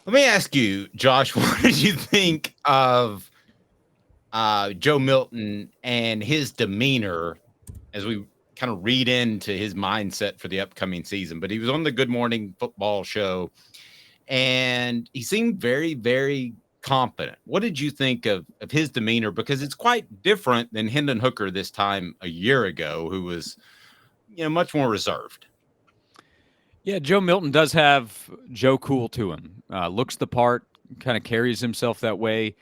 Let me ask you, Josh, what did you think of Joe Milton and his demeanor as we kind of read into his mindset for the upcoming season? But he was on the Good Morning Football show and he seemed very, very confident. What did you think of his demeanor? Because it's quite different than Hendon Hooker this time a year ago, who was, much more reserved. Yeah, Joe Milton does have Joe Cool to him. Looks the part, kind of carries himself that way.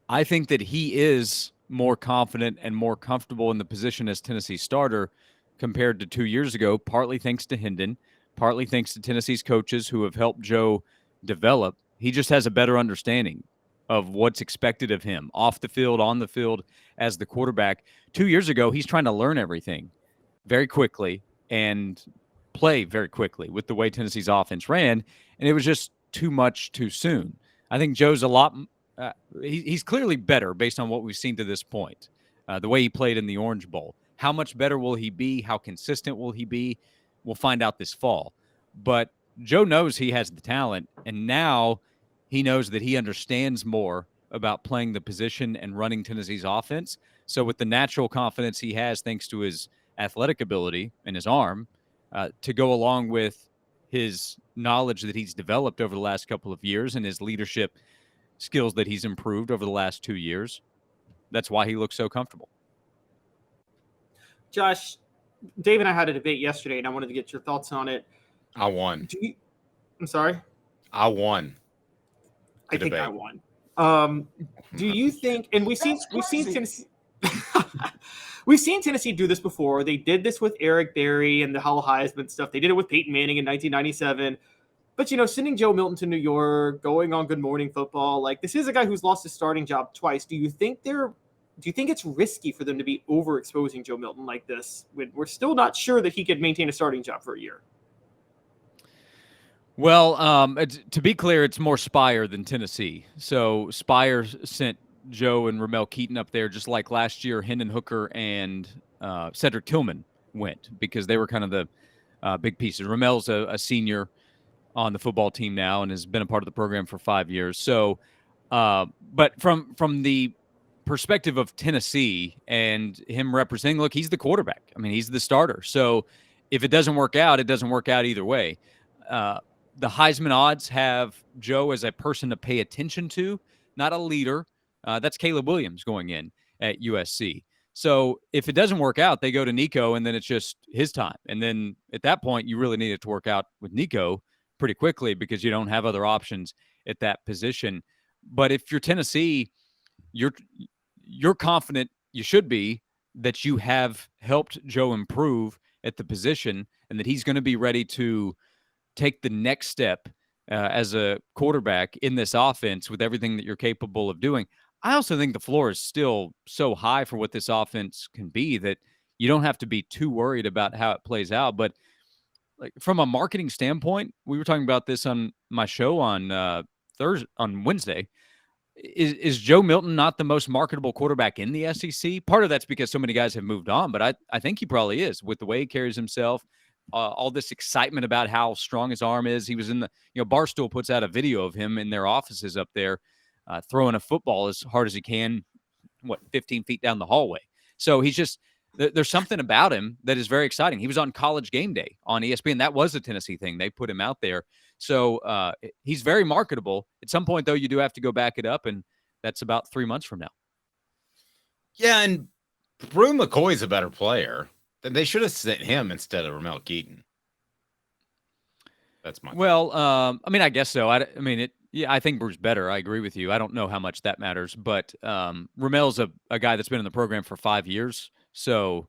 I think that he is more confident and more comfortable in the position as Tennessee starter compared to 2 years ago, partly thanks to Hendon, partly thanks to Tennessee's coaches who have helped Joe develop. He just has a better understanding of what's expected of him off the field, on the field as the quarterback. 2 years ago, he's trying to learn everything very quickly and play very quickly with the way Tennessee's offense ran, and it was just too much too soon. I think Joe's a lot. He's clearly better based on what we've seen to this point. The way he played in the Orange Bowl. How much better will he be? How consistent will he be? We'll find out this fall. But Joe knows he has the talent, and now he knows that he understands more about playing the position and running Tennessee's offense. So, with the natural confidence he has, thanks to his athletic ability and his arm, to go along with his knowledge that he's developed over the last couple of years and his leadership skills that he's improved over the last 2 years, that's why he looks so comfortable. Josh, Dave and I had a debate yesterday, and I wanted to get your thoughts on it. I won. I'm sorry? I won. I think I won. Do you think? And we've seen Tennessee. We've seen Tennessee do this before. They did this with Eric Berry and the Hall Heisman stuff. They did it with Peyton Manning in 1997. But, sending Joe Milton to New York, going on Good Morning Football, like this is a guy who's lost his starting job twice. Do you think it's risky for them to be overexposing Joe Milton like this when we're still not sure that he could maintain a starting job for a year? Well, to be clear, it's more Spire than Tennessee. So Spire sent Joe and Ramel Keaton up there, just like last year, Hendon Hooker and Cedric Tillman went because they were kind of the big pieces. Ramel's a senior on the football team now and has been a part of the program for 5 years. So, but from the perspective of Tennessee and him representing, look, he's the quarterback. I mean, he's the starter. So if it doesn't work out, it doesn't work out either way. The Heisman odds have Joe as a person to pay attention to, not a leader. That's Caleb Williams going in at USC. So if it doesn't work out, they go to Nico, and then it's just his time. And then at that point, you really need it to work out with Nico pretty quickly because you don't have other options at that position. But if you're Tennessee, you're confident, you should be, that you have helped Joe improve at the position and that he's going to be ready to take the next step as a quarterback in this offense with everything that you're capable of doing. I also think the floor is still so high for what this offense can be that you don't have to be too worried about how it plays out. But like from a marketing standpoint, we were talking about this on my show on Wednesday. Is Joe Milton not the most marketable quarterback in the SEC? Part of that's because so many guys have moved on, but I think he probably is with the way he carries himself. All this excitement about how strong his arm is. He was in the, Barstool puts out a video of him in their offices up there throwing a football as hard as he can, 15 feet down the hallway. So he's just, there's something about him that is very exciting. He was on College Game Day on ESPN. That was a Tennessee thing. They put him out there. So he's very marketable. At some point, though, you do have to go back it up, and that's about 3 months from now. Yeah, and Brew McCoy's a better player. Then they should have sent him instead of Ramel Keaton. That's my I guess so. I think Brew's better. I agree with you. I don't know how much that matters, but Ramel's a guy that's been in the program for 5 years. So,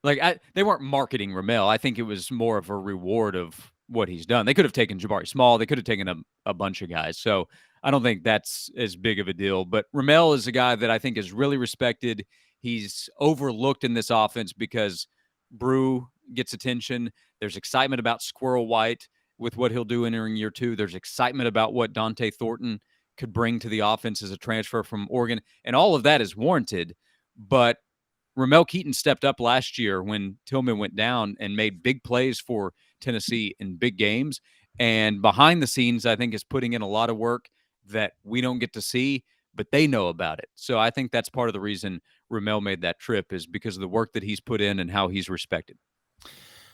they weren't marketing Ramel. I think it was more of a reward of what he's done. They could have taken Jabari Small. They could have taken a bunch of guys. So I don't think that's as big of a deal. But Ramel is a guy that I think is really respected. He's overlooked in this offense because Brew gets attention. There's excitement about Squirrel White with what he'll do entering year 2. There's excitement about what Dante Thornton could bring to the offense as a transfer from Oregon. And all of that is warranted. But Ramel Keaton stepped up last year when Tillman went down and made big plays for Tennessee in big games. and behind the scenes, I think is putting in a lot of work that we don't get to see, but they know about it. So I think that's part of the reason Ramel made that trip, is because of the work that he's put in and how he's respected.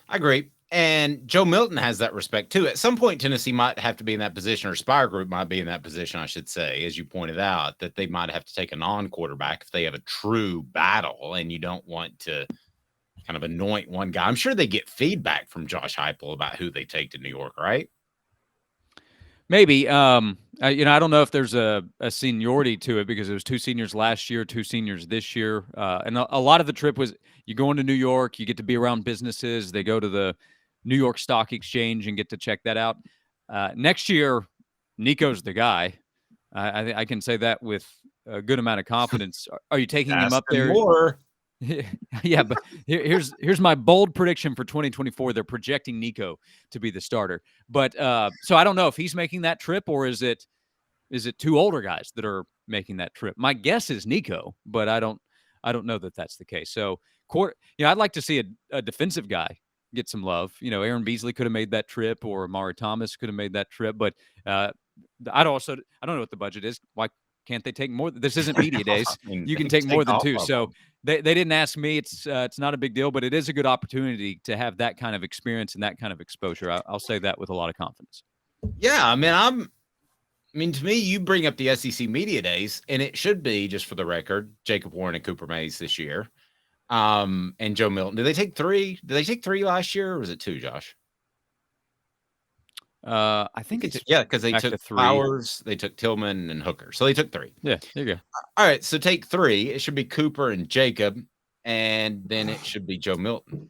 I agree. And Joe Milton has that respect too. At some point, Tennessee might have to be in that position, or Spire Group might be in that position, I should say, as you pointed out, that they might have to take a non-quarterback if they have a true battle and you don't want to kind of anoint one guy. I'm sure they get feedback from Josh Heupel about who they take to New York, right? Maybe. I don't know if there's a seniority to it, because it was 2 seniors last year, 2 seniors this year. And a lot of the trip was you go into New York, you get to be around businesses. They go to the New York Stock Exchange and get to check that out. Next year, Nico's the guy. I can say that with a good amount of confidence. Are you taking him up there? More. Yeah, but here's my bold prediction for 2024. They're projecting Nico to be the starter. But so I don't know if he's making that trip, or is it 2 older guys that are making that trip? My guess is Nico, but I don't know that that's the case. So, I'd like to see a defensive guy get some love. Aaron Beasley could have made that trip, or Amari Thomas could have made that trip. But I don't know what the budget is. Why can't they take more? This isn't media days. You can take more than 2. So they didn't ask me. It's not a big deal, but it is a good opportunity to have that kind of experience and that kind of exposure. I'll say that with a lot of confidence. Yeah, to me, you bring up the SEC media days, and it should be, just for the record, Jacob Warren and Cooper Mays this year, and Joe Milton. Did they take 3? Did they take 3 last year, or was it 2, Josh? I think it's because they took Flowers, they took Tillman and Hooker, so they took 3. Yeah, there you go. All right, so take 3. It should be Cooper and Jacob, and then it should be Joe Milton.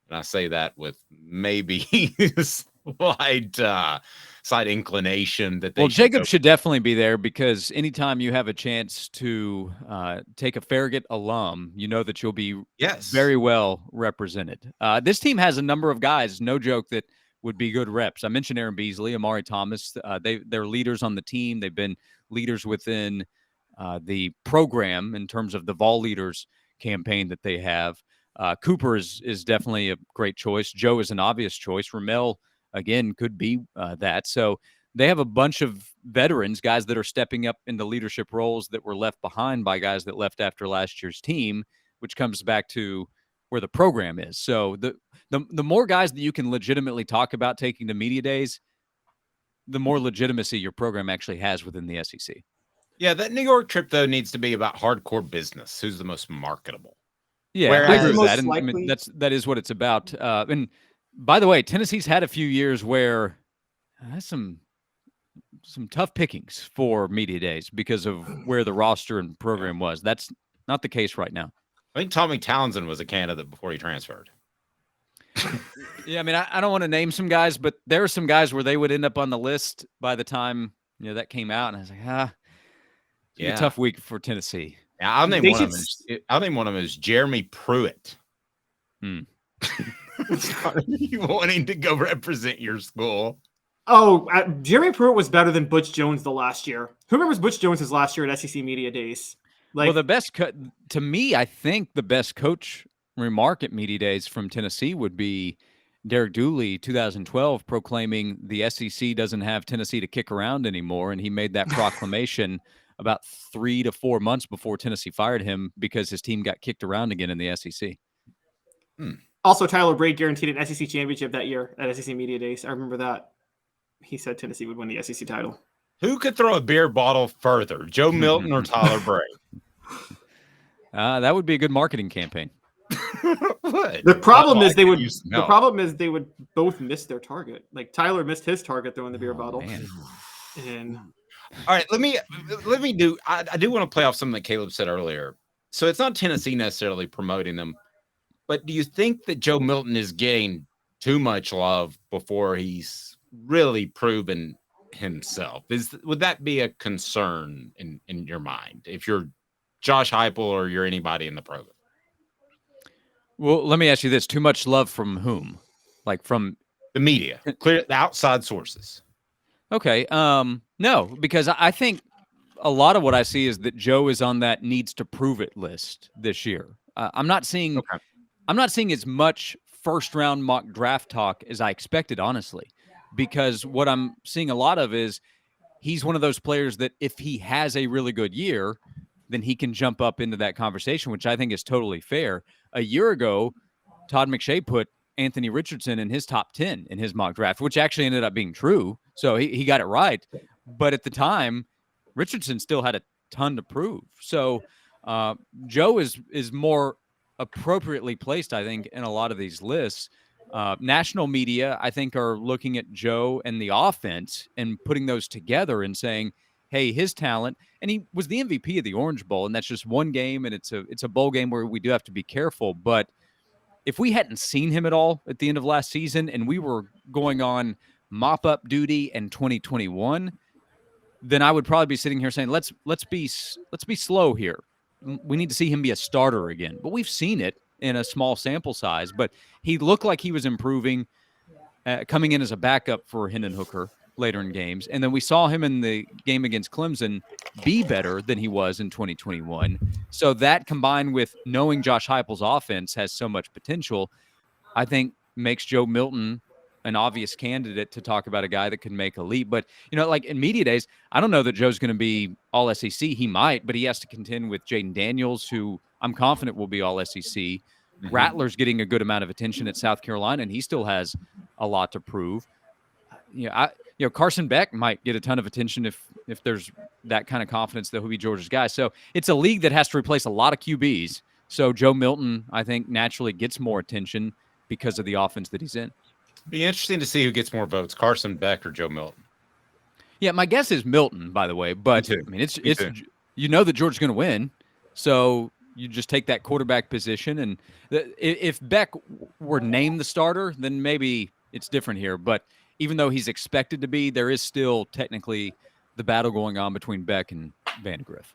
And I say that with maybe slight inclination that they. Well, Jacob should definitely be there, because anytime you have a chance to take a Farragut alum, you know that you'll be very well represented. This team has a number of guys, no joke, that would be good reps. I mentioned Aaron Beasley, Amari Thomas. They're leaders on the team. They've been leaders within the program in terms of the Vol Leaders campaign that they have. Cooper is definitely a great choice. Joe is an obvious choice. Ramel, again, could be that. So they have a bunch of veterans, guys that are stepping up into leadership roles that were left behind by guys that left after last year's team, which comes back to where the program is. So the more guys that you can legitimately talk about taking to media days, the more legitimacy your program actually has within the SEC. Yeah, that New York trip, though, needs to be about hardcore business. Who's the most marketable? Yeah, I agree with that. And that is what it's about. And by the way, Tennessee's had a few years where that's some tough pickings for media days because of where the roster and program was. That's not the case right now. I think Tommy Townsend was a candidate before he transferred. Yeah, I don't want to name some guys, but there are some guys where they would end up on the list by the time that came out, and I was like, it's a tough week for Tennessee. Yeah, I'll name one of them is Jeremy Pruitt. Are you wanting to go represent your school? Oh, Jeremy Pruitt was better than Butch Jones the last year. Who remembers Butch Jones' last year at SEC Media Days? Well, the best to me, I think the best coach remark at Media Days from Tennessee would be Derek Dooley, 2012, proclaiming the SEC doesn't have Tennessee to kick around anymore, and he made that proclamation about 3 to 4 months before Tennessee fired him because his team got kicked around again in the SEC. Also, Tyler Braid guaranteed an SEC championship that year at SEC Media Days. I remember that. He said Tennessee would win the SEC title. Who could throw a beer bottle further, Joe Milton or Tyler Braid? That would be a good marketing campaign. The problem is they would both miss their target. Like Tyler missed his target throwing the beer bottle. Man. And all right, let me do. I do want to play off something that Caleb said earlier. So it's not Tennessee necessarily promoting them, but do you think that Joe Milton is getting too much love before he's really proven himself? Would that be a concern in your mind if you're Josh Heupel or you're anybody in the program? Well, let me ask you this: too much love from whom? Like from the media, the outside sources. Okay. No, because I think a lot of what I see is that Joe is on that needs to prove it list this year. I'm not seeing as much first round mock draft talk as I expected, honestly. because what I'm seeing a lot of is he's one of those players that if he has a really good year, then he can jump up into that conversation, which I think is totally fair. A year ago, Todd McShay put Anthony Richardson in his top 10 in his mock draft, which actually ended up being true. So he got it right. But at the time, Richardson still had a ton to prove. So Joe is more appropriately placed, I think, in a lot of these lists. National media, I think, are looking at Joe and the offense and putting those together and saying, hey, his talent, and he was the MVP of the Orange Bowl, and that's just one game, and it's a bowl game where we do have to be careful. But if we hadn't seen him at all at the end of last season and we were going on mop-up duty in 2021, then I would probably be sitting here saying, let's be slow here. We need to see him be a starter again. But we've seen it in a small sample size. But he looked like he was improving, coming in as a backup for Hendon Hooker later in games. And then we saw him in the game against Clemson be better than he was in 2021. So that combined with knowing Josh Heupel's offense has so much potential, I think makes Joe Milton an obvious candidate to talk about a guy that can make a leap. But, like in media days, I don't know that Joe's going to be all SEC. He might, but he has to contend with Jaden Daniels, who I'm confident will be all SEC. Mm-hmm. Rattler's getting a good amount of attention at South Carolina, and he still has a lot to prove. Carson Beck might get a ton of attention if there's that kind of confidence that he'll be Georgia's guy. So it's a league that has to replace a lot of QBs. So Joe Milton, I think, naturally gets more attention because of the offense that he's in. Be interesting to see who gets more votes, Carson Beck or Joe Milton. Yeah, my guess is Milton, by the way. But I mean, it's that Georgia's going to win, so you just take that quarterback position. And if Beck were named the starter, then maybe it's different here. But even though he's expected to be, there is still technically the battle going on between Beck and Vandegrift.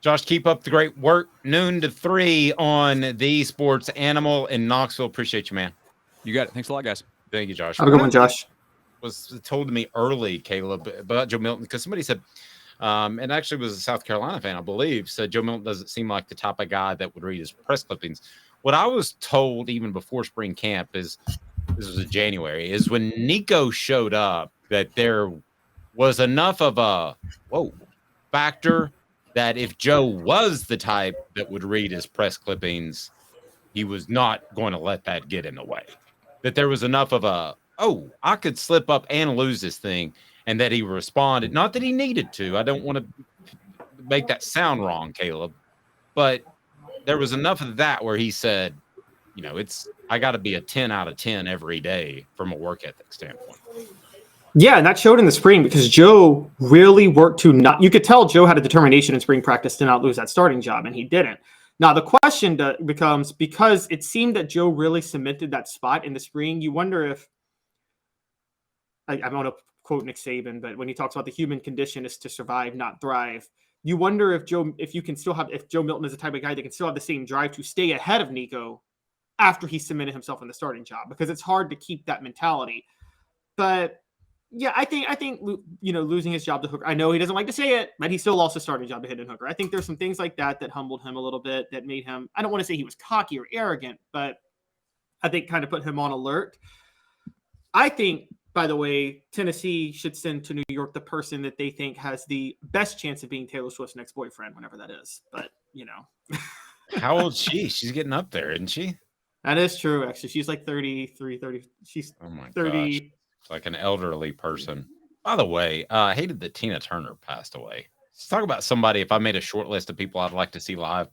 Josh, keep up the great work. Noon to 3 on the Sports Animal in Knoxville. Appreciate you, man. You got it. Thanks a lot, guys. Thank you, Josh. Have a good one, Josh. Was told to me early, Caleb, about Joe Milton, because somebody said, and actually was a South Carolina fan, I believe, said Joe Milton doesn't seem like the type of guy that would read his press clippings. What I was told even before spring camp is, this was in January, is when Nico showed up that there was enough of a factor that if Joe was the type that would read his press clippings, he was not going to let that get in the way. That there was enough of I could slip up and lose this thing, and that he responded. Not that he needed to. I don't want to make that sound wrong, Caleb, but there was enough of that where he said, I got to be a 10 out of 10 every day from a work ethic standpoint. Yeah, and that showed in the spring because Joe really worked to not – you could tell Joe had a determination in spring practice to not lose that starting job, and he didn't. Now, the question becomes, because it seemed that Joe really cemented that spot in the spring, you wonder if – I don't want to quote Nick Saban, but when he talks about the human condition is to survive, not thrive, you wonder if Joe Milton is the type of guy that can still have the same drive to stay ahead of Nico after he cemented himself in the starting job, because it's hard to keep that mentality. But – yeah, I think losing his job to Hooker. I know he doesn't like to say it, but he still lost his starting job to Hendon Hooker. I think there's some things like that humbled him a little bit, that made him. I don't want to say he was cocky or arrogant, but I think kind of put him on alert. I think, by the way, Tennessee should send to New York the person that they think has the best chance of being Taylor Swift's next boyfriend, whenever that is. But how old is she? She's getting up there, isn't she? That is true. Actually, she's like 33, 30. She's 30. Gosh. Like an elderly person. By the way, I hated that Tina Turner passed away. Let's talk about somebody. If I made a short list of people I'd like to see live,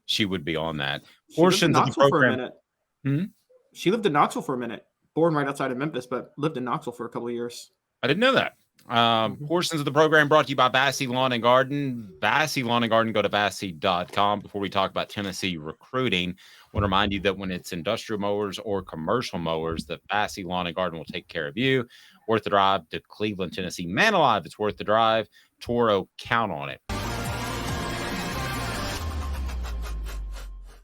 she would be on that. Portions of the program. She lived in Knoxville for a minute. Born right outside of Memphis, but lived in Knoxville for a couple of years. I didn't know that. Portions of the program brought to you by Bassey Lawn and Garden. Bassey Lawn and Garden, go to Bassey.com. Before we talk about Tennessee recruiting, I want to remind you that when it's industrial mowers or commercial mowers, that Bassey Lawn and Garden will take care of you. Worth the drive to Cleveland, Tennessee. Man alive, it's worth the drive. Toro, count on it.